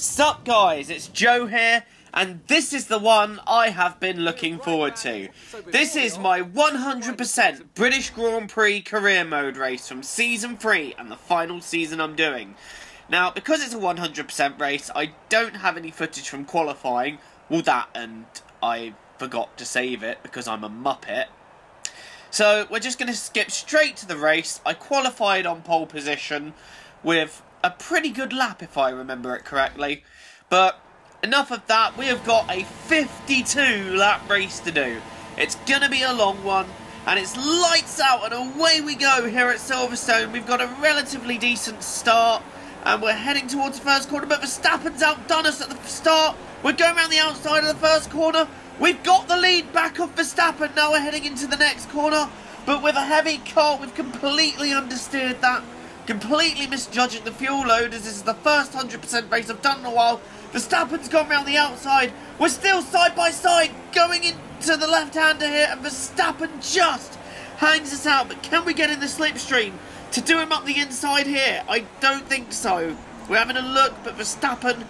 Sup guys, it's Joe here, and this is the one I have been looking forward to. This is my 100% British Grand Prix career mode race from Season 3 and the final season I'm doing. Now, because it's a 100% race, I don't have any footage from qualifying. Well, that, and I forgot to save it because I'm a muppet. So, we're just going to skip straight to the race. I qualified on pole position with a pretty good lap, if I remember it correctly. But enough of that. We have got a 52 lap race to do. It's going to be a long one, and it's lights out and away we go here at Silverstone. We've got a relatively decent start, and we're heading towards the first corner, but Verstappen's outdone us at the start. We're going around the outside of the first corner. We've got the lead back off Verstappen. Now we're heading into the next corner, but with a heavy car, we've completely understeered that. Completely misjudging the fuel load, as this is the first 100% race I've done in a while. Verstappen's gone round the outside. We're still side by side going into the left-hander here, and Verstappen just hangs us out. But can we get in the slipstream to do him up the inside here? I don't think so. We're having a look, but Verstappen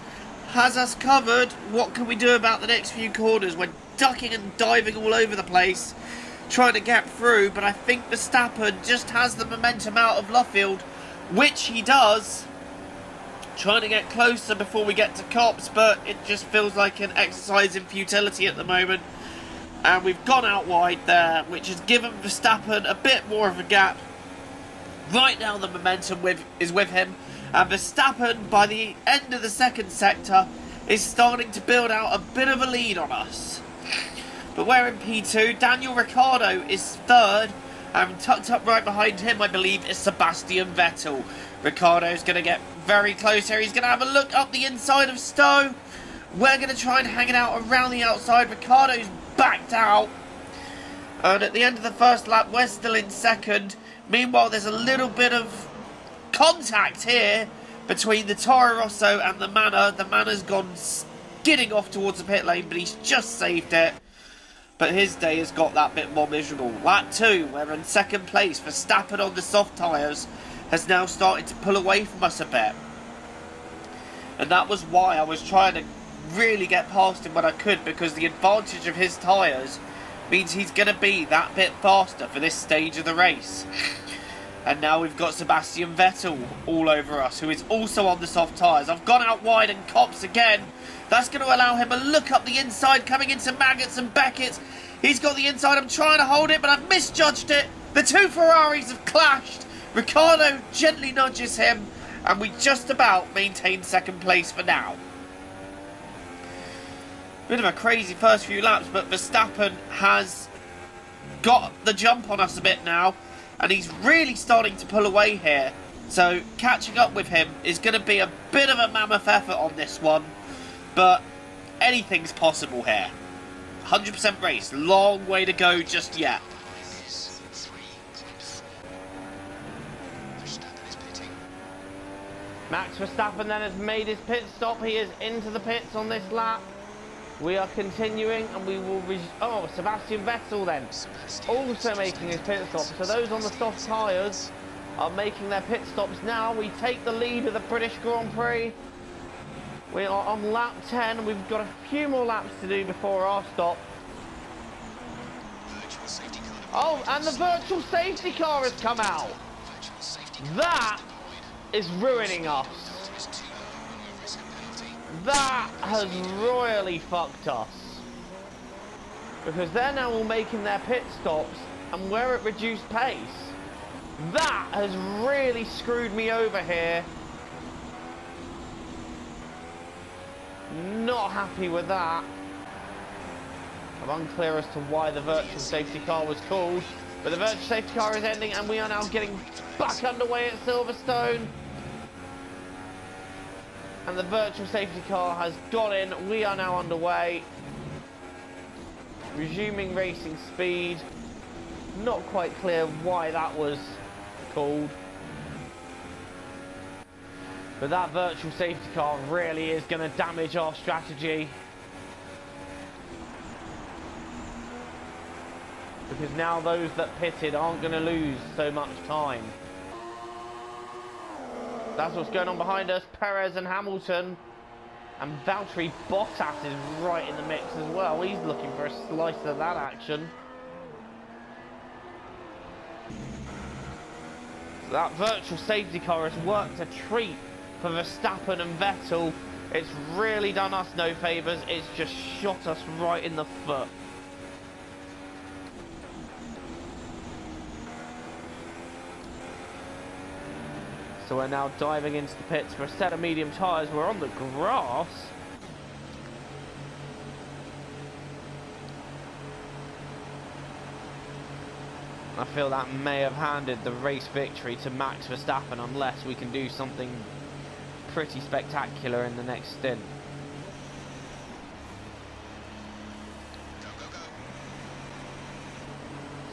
has us covered. What can we do about the next few corners? We're ducking and diving all over the place, trying to get through, but I think Verstappen just has the momentum out of Luffield, which he does, trying to get closer before we get to Copse, but it just feels like an exercise in futility at the moment. And we've gone out wide there, which has given Verstappen a bit more of a gap. Right now the momentum is with him, and Verstappen, by the end of the second sector, is starting to build out a bit of a lead on us. But we're in P2, Daniel Ricciardo is third, and tucked up right behind him, I believe, is Sebastian Vettel. Ricciardo's going to get very close here. He's going to have a look up the inside of Stowe. We're going to try and hang it out around the outside. Ricciardo's backed out. And at the end of the first lap, we're still in second. Meanwhile, there's a little bit of contact here between the Toro Rosso and the Manor. The Manor's gone skidding off towards the pit lane, but he's just saved it. But his day has got that bit more miserable. Lap 2, we're in second place. Verstappen on the soft tyres has now started to pull away from us a bit. And that was why I was trying to really get past him when I could, because the advantage of his tyres means he's going to be that bit faster for this stage of the race. And now we've got Sebastian Vettel all over us, who is also on the soft tyres. I've gone out wide and Copse again. That's going to allow him a look up the inside, coming into Maggots and Beckett. He's got the inside. I'm trying to hold it, but I've misjudged it. The two Ferraris have clashed. Ricciardo gently nudges him, and we just about maintain second place for now. Bit of a crazy first few laps, but Verstappen has got the jump on us a bit now, and he's really starting to pull away here. So catching up with him is going to be a bit of a mammoth effort on this one. But anything's possible here. 100% race. Long way to go just yet. Max Verstappen then has made his pit stop. He is into the pits on this lap. We are continuing, and we will... Oh, Sebastian Vettel then also making his pit stop. So those on the soft tyres are making their pit stops now. We take the lead of the British Grand Prix. We are on lap 10. We've got a few more laps to do before our stop. Oh, and the virtual safety car has come out. That is ruining us. That has royally fucked us. Because they're now all making their pit stops, and we're at reduced pace. That has really screwed me over here. Not happy with that. I'm unclear as to why the virtual safety car was called, but the virtual safety car is ending, and we are now getting back underway at Silverstone. And the virtual safety car has got in. We are now underway. Resuming racing speed. Not quite clear why that was called. But that virtual safety car really is going to damage our strategy. Because now those that pitted aren't going to lose so much time. That's what's going on behind us. Perez and Hamilton And Valtteri Bottas is right in the mix as well. He's looking for a slice of that action. So that virtual safety car has worked a treat for Verstappen and Vettel. It's really done us no favours. It's just shot us right in the foot. So we're now diving into the pits for a set of medium tyres. We're on the grass. I feel that may have handed the race victory to Max Verstappen unless we can do something pretty spectacular in the next stint.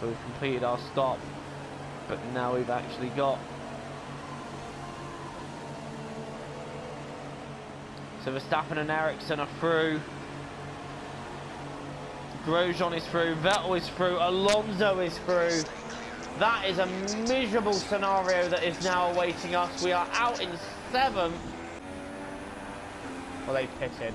So we've completed our stop, but now we've actually got... So Verstappen and Ericsson are through. Grosjean is through. Vettel is through. Alonso is through. That is a miserable scenario that is now awaiting us. We are out in 7th. Well, they pitted.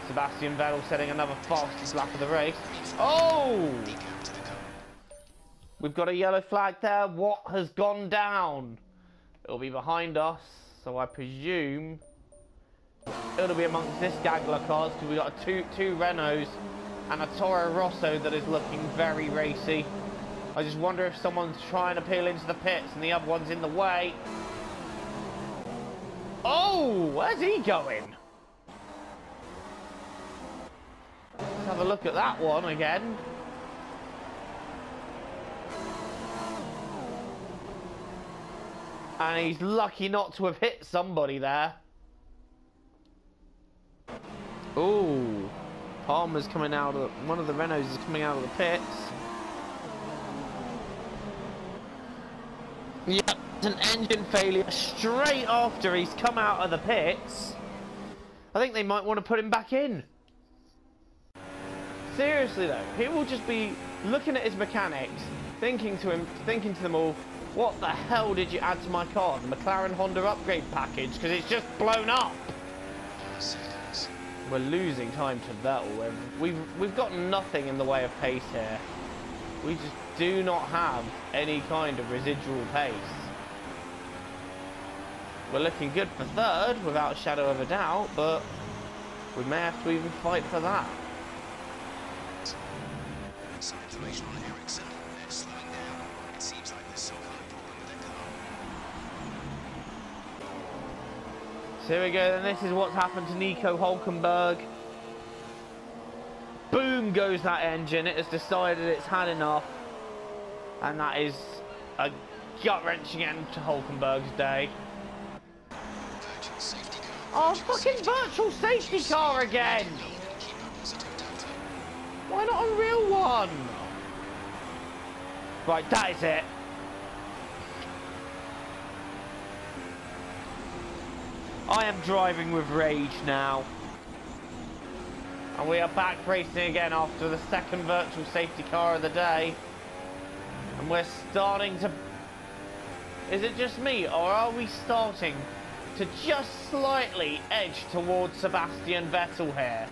Sebastian Vettel setting another fastest lap of the race. Oh! We've got a yellow flag there. What has gone down? It'll be behind us, so I presume it'll be amongst this gaggle of cars because we've got two Renaults and a Toro Rosso that is looking very racy. I just wonder if someone's trying to peel into the pits and the other one's in the way. Oh, where's he going? Let's have a look at that one again. And he's lucky not to have hit somebody there. Ooh. Palmer's coming out of... One of the Renaults is coming out of the pits. Yep, it's an engine failure straight after he's come out of the pits. I think they might want to put him back in. Seriously though, he will just be looking at his mechanics, thinking to them all, what the hell did you add to my car? The McLaren Honda upgrade package, because it's just blown up. We're losing time to Vettel. We've got nothing in the way of pace here. We just do not have any kind of residual pace. We're looking good for 3rd, without a shadow of a doubt, but we may have to even fight for that. Some information on Ericsson. They're slowing down. It seems like there's some kind of problem with their car. So here we go, and this is what's happened to Nico Hülkenberg. Boom goes that engine. It has decided it's had enough. And that is a gut-wrenching end to Hülkenberg's day. Oh, fucking virtual safety car again! Why not a real one? Right, that is it. I am driving with rage now. And we are back racing again after the 2nd virtual safety car of the day. And we're starting to... Is it just me, or are we starting to just slightly edge towards Sebastian Vettel here?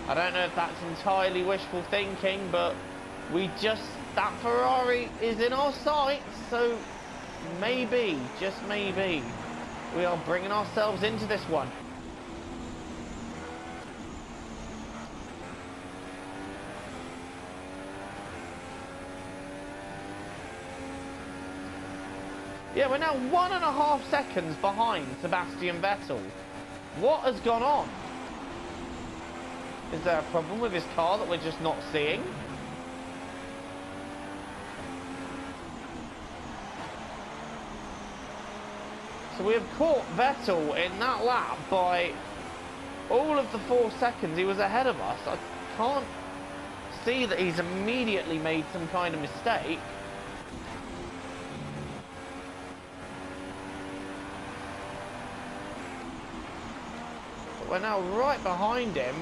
I don't know if that's entirely wishful thinking, but that Ferrari is in our sights, so maybe, just maybe, we are bringing ourselves into this one. Yeah, we're now 1.5 seconds behind Sebastian Vettel. What has gone on? Is there a problem with his car that we're just not seeing? So we have caught Vettel in that lap by all of the 4 seconds he was ahead of us. I can't see that he's immediately made some kind of mistake. But we're now right behind him.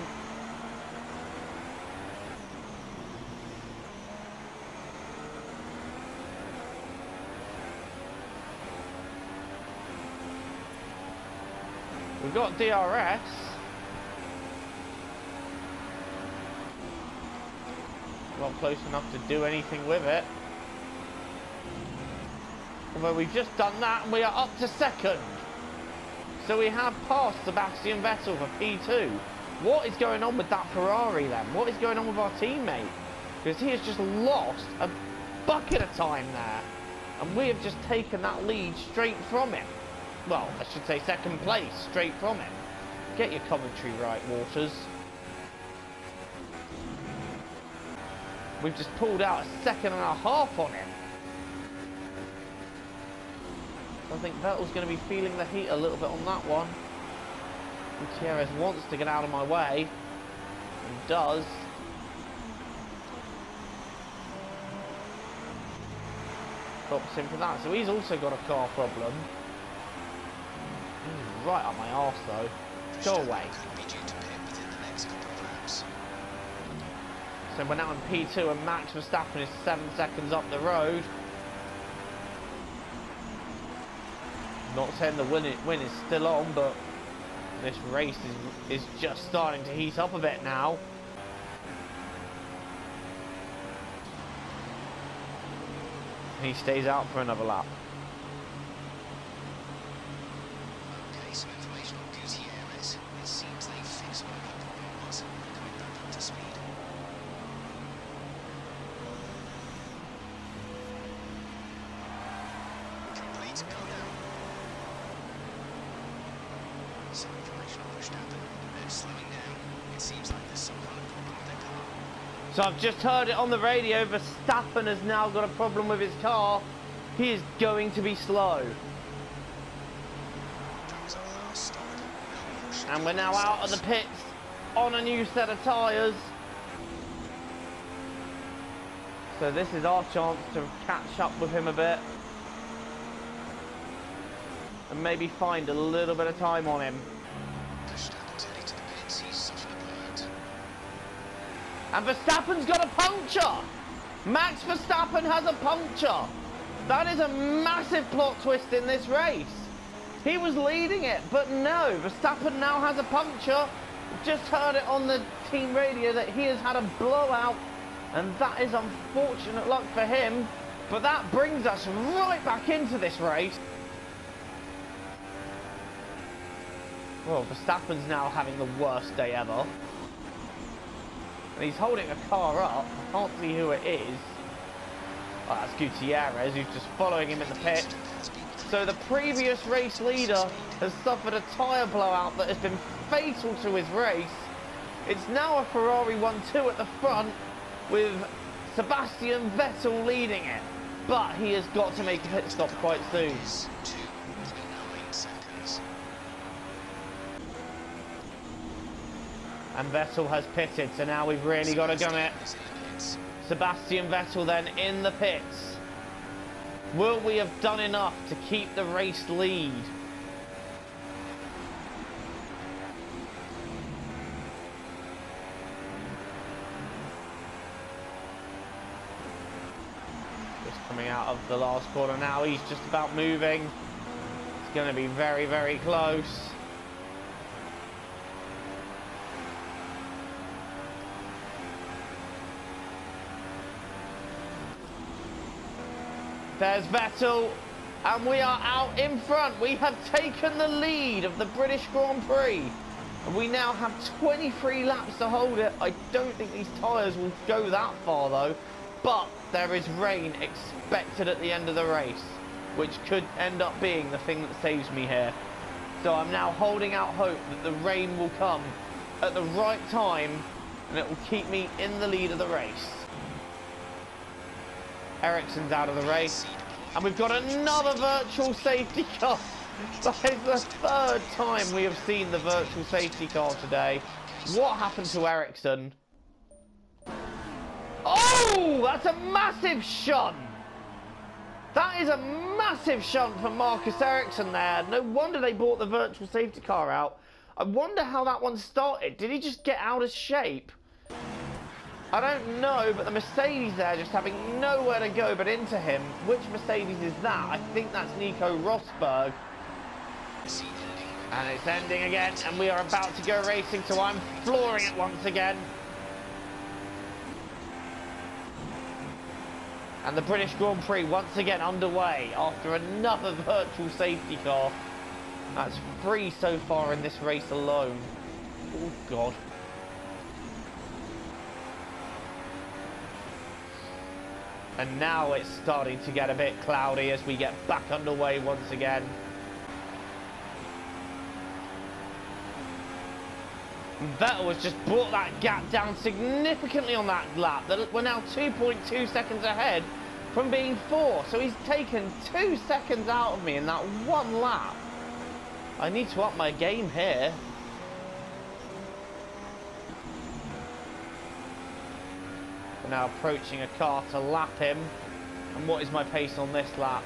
We've got DRS. Not close enough to do anything with it. Although we've just done that and we are up to second. So we have passed Sebastian Vettel for P2. What is going on with that Ferrari then? What is going on with our teammate? Because he has just lost a bucket of time there. And we have just taken that lead straight from him. Well, I should say second place straight from him. Get your commentary right, Waters. We've just pulled out a second and a half on him. I think Vettel's going to be feeling the heat a little bit on that one. Gutierrez wants to get out of my way. And does. Stops him for that. So he's also got a car problem. He's right up my arse though. Go away. So we're now in P2 and Max Verstappen is 7 seconds up the road. Not saying the win is still on, but this race is just starting to heat up a bit now. He stays out for another lap. Okay, some information on Gutierrez. It seems they fixed what the problem was. Coming back up to speed. Complete, go now. Some information on Verstappen. They're slowing down. It seems like there's some kind of problem with their car. So I've just heard it on the radio. Verstappen has now got a problem with his car. He is going to be slow. That was our last stop. And we're now out of the pits on a new set of tyres. So this is our chance to catch up with him a bit. And maybe find a little bit of time on him. Verstappen's heading to the pits. He's suffered a burn. And Verstappen's got a puncture! Max Verstappen has a puncture! That is a massive plot twist in this race. He was leading it, but no, Verstappen now has a puncture. Just heard it on the team radio that he has had a blowout, and that is unfortunate luck for him. But that brings us right back into this race. Well, Verstappen's now having the worst day ever. And he's holding a car up. I can't see who it is. Oh, that's Gutierrez, who's just following him in the pit. So the previous race leader has suffered a tyre blowout that has been fatal to his race. It's now a Ferrari 1-2 at the front with Sebastian Vettel leading it. But he has got to make a pit stop quite soon. 2.9 seconds. And Vettel has pitted, so now we've really got to gun it. Sebastian Vettel then in the pits. Will we have done enough to keep the race lead? Just coming out of the last corner now, he's just about moving. It's going to be very, very close. There's Vettel, and we are out in front. We have taken the lead of the British Grand Prix. And we now have 23 laps to hold it. I don't think these tyres will go that far though. But there is rain expected at the end of the race, which could end up being the thing that saves me here. So I'm now holding out hope that the rain will come at the right time and it will keep me in the lead of the race. Ericsson's out of the race, and we've got another virtual safety car. That is the third time we have seen the virtual safety car today. What happened to Ericsson? Oh, that's a massive shunt. That is a massive shunt for Marcus Ericsson there. No wonder they brought the virtual safety car out. I wonder how that one started. Did he just get out of shape? I don't know, but the Mercedes there just having nowhere to go but into him. Which Mercedes is that? I think that's Nico Rosberg. And it's ending again, and we are about to go racing, so I'm flooring it once again. And the British Grand Prix once again underway after another virtual safety car. That's 3 so far in this race alone. Oh, God. And now it's starting to get a bit cloudy as we get back underway once again. Vettel has just brought that gap down significantly on that lap. We're now 2.2 seconds ahead from being 4. So he's taken 2 seconds out of me in that one lap. I need to up my game here. We're now approaching a car to lap him. And what is my pace on this lap?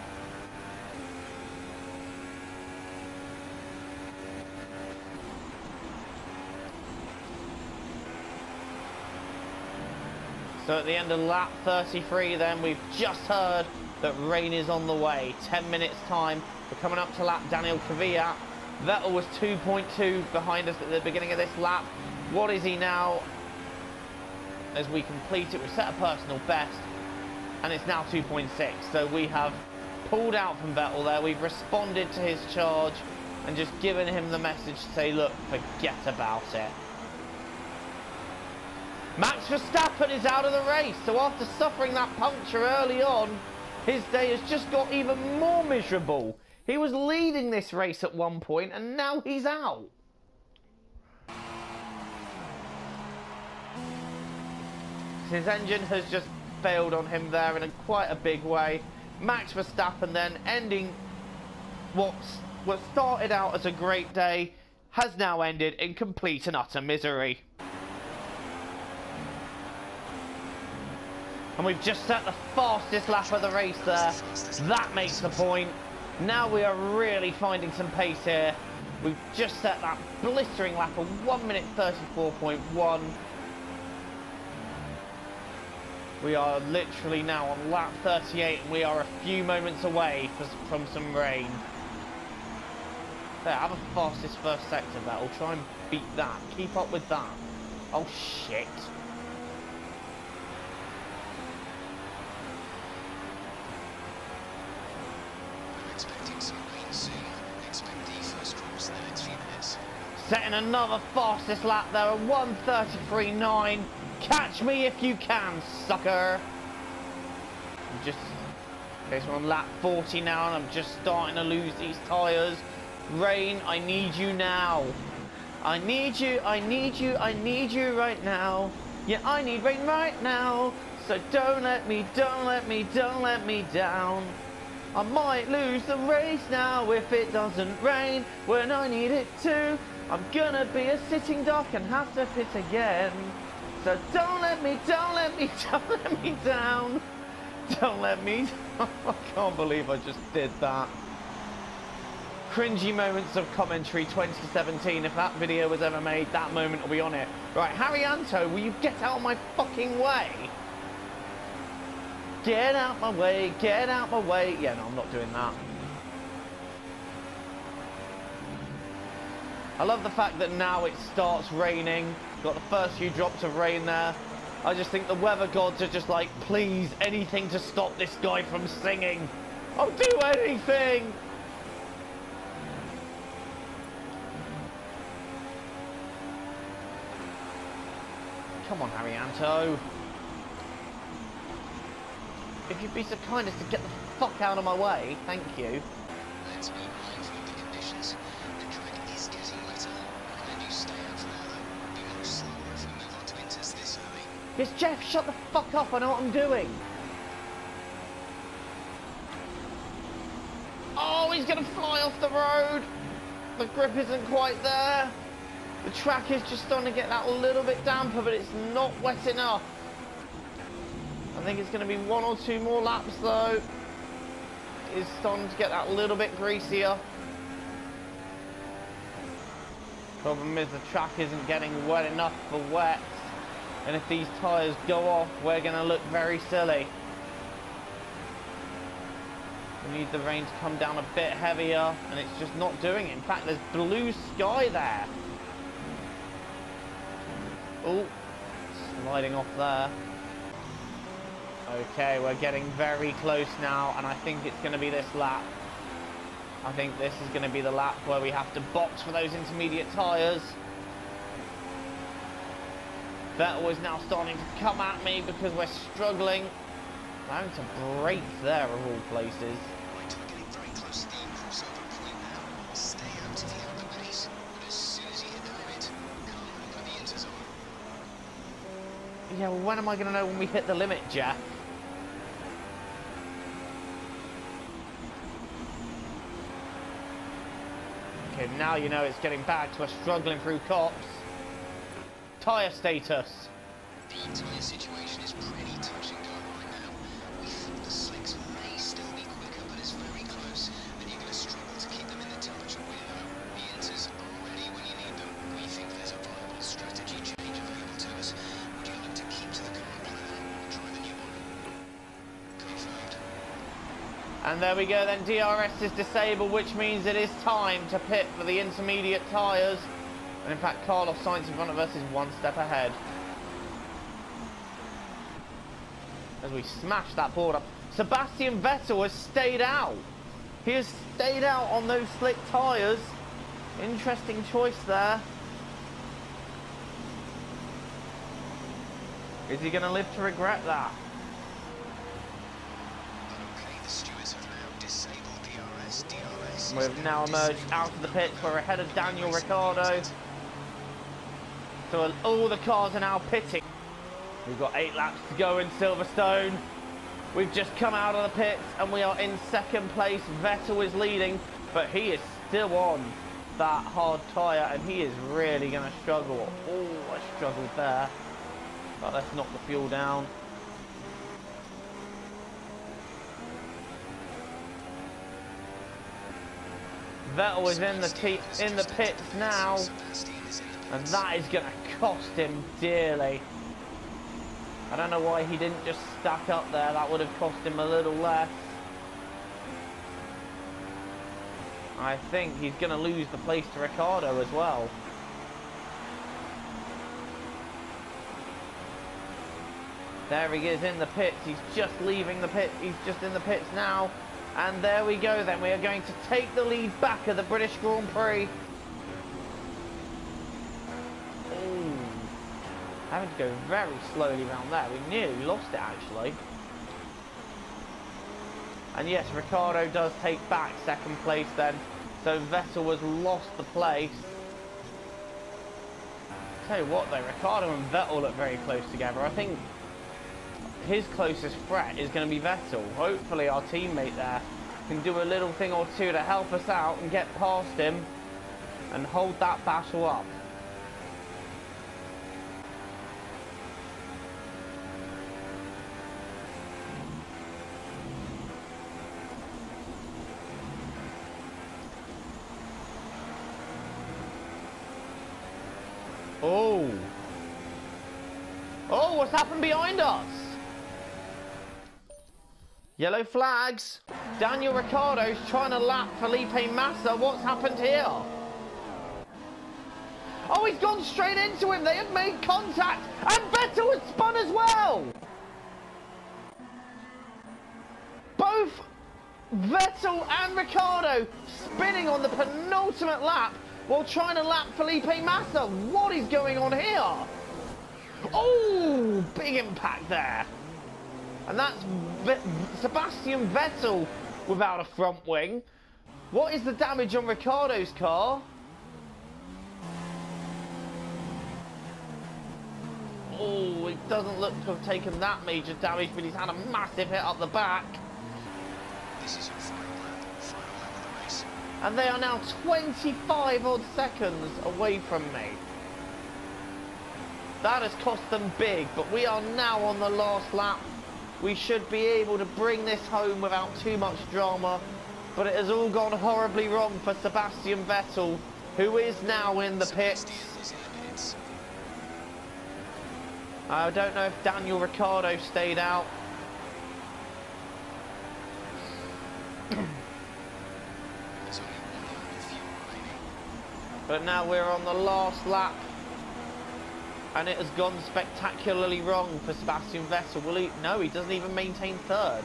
So at the end of lap 33 then, we've just heard that rain is on the way. 10 minutes time. We're coming up to lap Daniel Kvyat. Vettel was 2.2 behind us at the beginning of this lap. What is he now? As we complete it, we set a personal best. And it's now 2.6. So we have pulled out from Vettel there. We've responded to his charge and just given him the message to say, look, forget about it. Max Verstappen is out of the race, so after suffering that puncture early on, his day has just got even more miserable. He was leading this race at one point, and now he's out. His engine has just failed on him there in quite a big way. Max Verstappen then ending what started out as a great day has now ended in complete and utter misery. And we've just set the fastest lap of the race there. That makes the point. Now we are really finding some pace here. We've just set that blistering lap of 1 minute 34.1. We are literally now on lap 38 and we are a few moments away from some rain. There, have a fastest first sector battle. Try and beat that. Keep up with that. Oh, shit. Setting another fastest lap there at 1:33.9. Catch me if you can, sucker. Okay, so we're on lap 40 now and I'm just starting to lose these tyres. Rain, I need you now. I need you, I need you, I need you right now. Yeah, I need rain right now. So don't let me, don't let me, don't let me down. I might lose the race now if it doesn't rain when I need it to. I'm gonna be a sitting duck and have to pit again. So don't let me, don't let me, don't let me down. Don't let me. I can't believe I just did that. Cringy moments of commentary 2017. If that video was ever made, that moment will be on it. Right, Haryanto, will you get out of my fucking way? Get out my way, get out my way. Yeah, no, I'm not doing that. I love the fact that now it starts raining. Got the first few drops of rain there. I just think the weather gods are just like, please, anything to stop this guy from singing. I'll do anything. Come on, Haryanto. If you'd be so kind as to get the fuck out of my way, thank you. Let's be mindful of the conditions. The track is getting wetter. Recommend you stay out for now though. Be much slower if we move on to inters this early. Yes, Jeff, shut the fuck up. I know what I'm doing. Oh, he's going to fly off the road. The grip isn't quite there. The track is just starting to get that little bit damper, but it's not wet enough. I think it's going to be 1 or 2 more laps, though. It's starting to get that little bit greasier. Problem is the track isn't getting wet enough for wet. And if these tyres go off, we're going to look very silly. We need the rain to come down a bit heavier, and it's just not doing it. In fact, there's blue sky there. Oh, sliding off there. Okay, we're getting very close now, and I think it's going to be this lap. I think this is going to be the lap where we have to box for those intermediate tyres. Vettel is now starting to come at me because we're struggling. I'm having to brake there of all places. Right, we're getting very close to the crossover point now. Stay out of the open base, but as soon as you hit the limit, come under the interzone. Yeah, well, when am I going to know when we hit the limit, Jeff? Okay, now you know it's getting back to us struggling through cops. Tyre status. The entire situation is pretty touch and go right now. We think the slicks may still be quicker, but it's very close, and you're going to struggle to keep them in the temperature window. The inters are ready when you need them. We think there's a viable strategy change available to us. Would you look to keep to the current plan or try the new one? Confirmed. And there we go then, DRS is disabled, which means it is time to pit for the intermediate tyres. And in fact, Carlos Sainz in front of us is one step ahead. As we smash that board up. Sebastian Vettel has stayed out. He has stayed out on those slick tyres. Interesting choice there. Is he going to live to regret that? Okay, the stewards have now disabled DRS. We've now emerged out of the pits. We're ahead of Daniel Ricciardo. So all the cars are now pitting. We've got 8 laps to go in Silverstone. We've just come out of the pits and we are in second place. Vettel is leading, but he is still on that hard tyre and he is really going to struggle. Oh, I struggled there. But let's knock the fuel down. Vettel is in the pits now, and that is going to cost him dearly. I don't know why he didn't just stack up there. That would have cost him a little less. I think he's going to lose the place to Ricciardo as well. There he is in the pits. He's just leaving the pit. He's just in the pits now. And there we go then. We are going to take the lead back of the British Grand Prix. Ooh. Having to go very slowly around there. We nearly lost it actually. And yes, Ricciardo does take back second place then. So Vettel has lost the place. Tell you what though, Ricciardo and Vettel look very close together. I think his closest threat is going to be Vettel. Hopefully our teammate there can do a little thing or two to help us out and get past him and hold that battle up. Oh. Oh, what's happened behind us? Yellow flags. Daniel Ricciardo's trying to lap Felipe Massa. What's happened here? Oh, he's gone straight into him. They have made contact. And Vettel has spun as well. Both Vettel and Ricciardo spinning on the penultimate lap while trying to lap Felipe Massa. What is going on here? Oh, big impact there. And that's Sebastian Vettel without a front wing. What is the damage on Ricciardo's car? Oh, it doesn't look to have taken that major damage, but he's had a massive hit up the back. This is your final lap of the race. And they are now 25 odd seconds away from me. That has cost them big, but we are now on the last lap. We should be able to bring this home without too much drama, but it has all gone horribly wrong for Sebastian Vettel, who is now in the pits. I don't know if Daniel Ricciardo stayed out. There's only 1 fuel remaining. But now we're on the last lap. And it has gone spectacularly wrong for Sebastian Vettel. Will he? No, he doesn't even maintain third.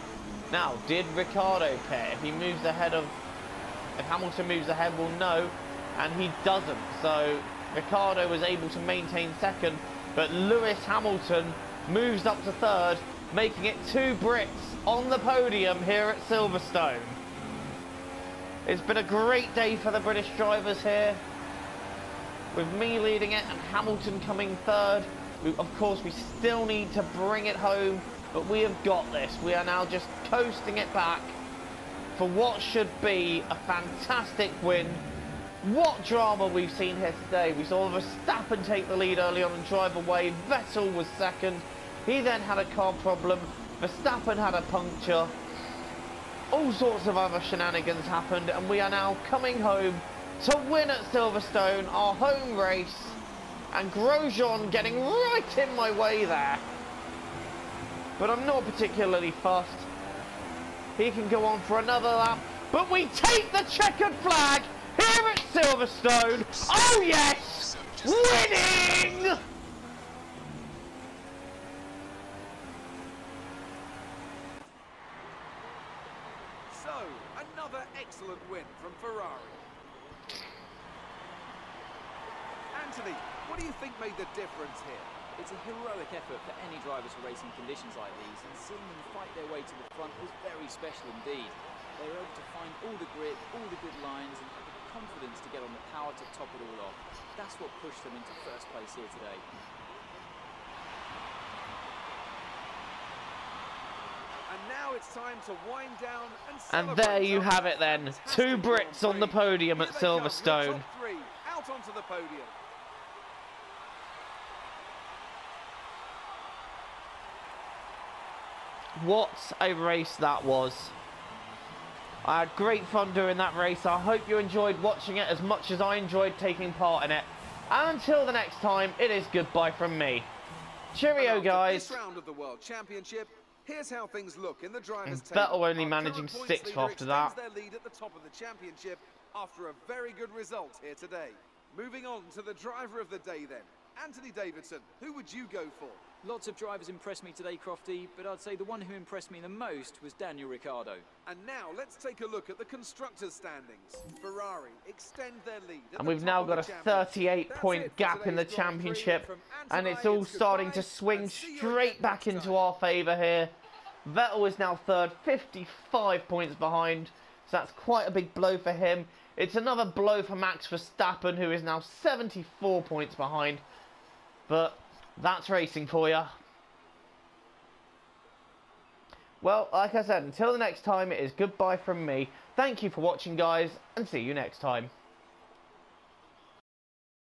Now, did Ricciardo pit? If he moves ahead of... If Hamilton moves ahead, we'll know. And he doesn't. So, Ricciardo was able to maintain second. But Lewis Hamilton moves up to third, making it 2 Brits on the podium here at Silverstone. It's been a great day for the British drivers here, with me leading it and Hamilton coming third. Of course, we still need to bring it home, but we have got this. We are now just coasting it back for what should be a fantastic win. What drama we've seen here today. We saw Verstappen take the lead early on and drive away. Vettel was second. He then had a car problem. Verstappen had a puncture. All sorts of other shenanigans happened, and we are now coming home to win at Silverstone, our home race, and Grosjean getting right in my way there. But I'm not particularly fussed. He can go on for another lap, but we take the checkered flag here at Silverstone. Oh yes! Winning! So, another excellent win from Ferrari. Anthony, what do you think made the difference here? It's a heroic effort for any drivers for racing conditions like these, and seeing them fight their way to the front was very special indeed. They were able to find all the grip, all the good lines, and had the confidence to get on the power to top it all off. That's what pushed them into first place here today. And now it's time to wind down and And celebrate. there you have it then. 2 Brits on the podium at Here they come, the Silverstone. top 3 out onto the podium. What a race that was. I had great fun doing that race. I hope you enjoyed watching it as much as I enjoyed taking part in it. And until the next time, it is goodbye from me. Cheerio, And after guys. This round of the World Championship, here's how things look in the drivers' Vettel table. only Our managing current points 6th leader after that. extends their lead at the top of the championship after a very good result here today. Moving on to the driver of the day then. Anthony Davidson, who would you go for? Lots of drivers impressed me today, Crofty, but I'd say the one who impressed me the most was Daniel Ricciardo. And now let's take a look at the constructors' standings. Ferrari extend their lead. And we've now got a 38-point gap in the championship. And it's all starting to swing straight back into our favour here. Vettel is now third, 55 points behind. So that's quite a big blow for him. It's another blow for Max Verstappen, who is now 74 points behind. But that's racing for you. Well, like I said, until the next time, it is goodbye from me. Thank you for watching, guys, and see you next time.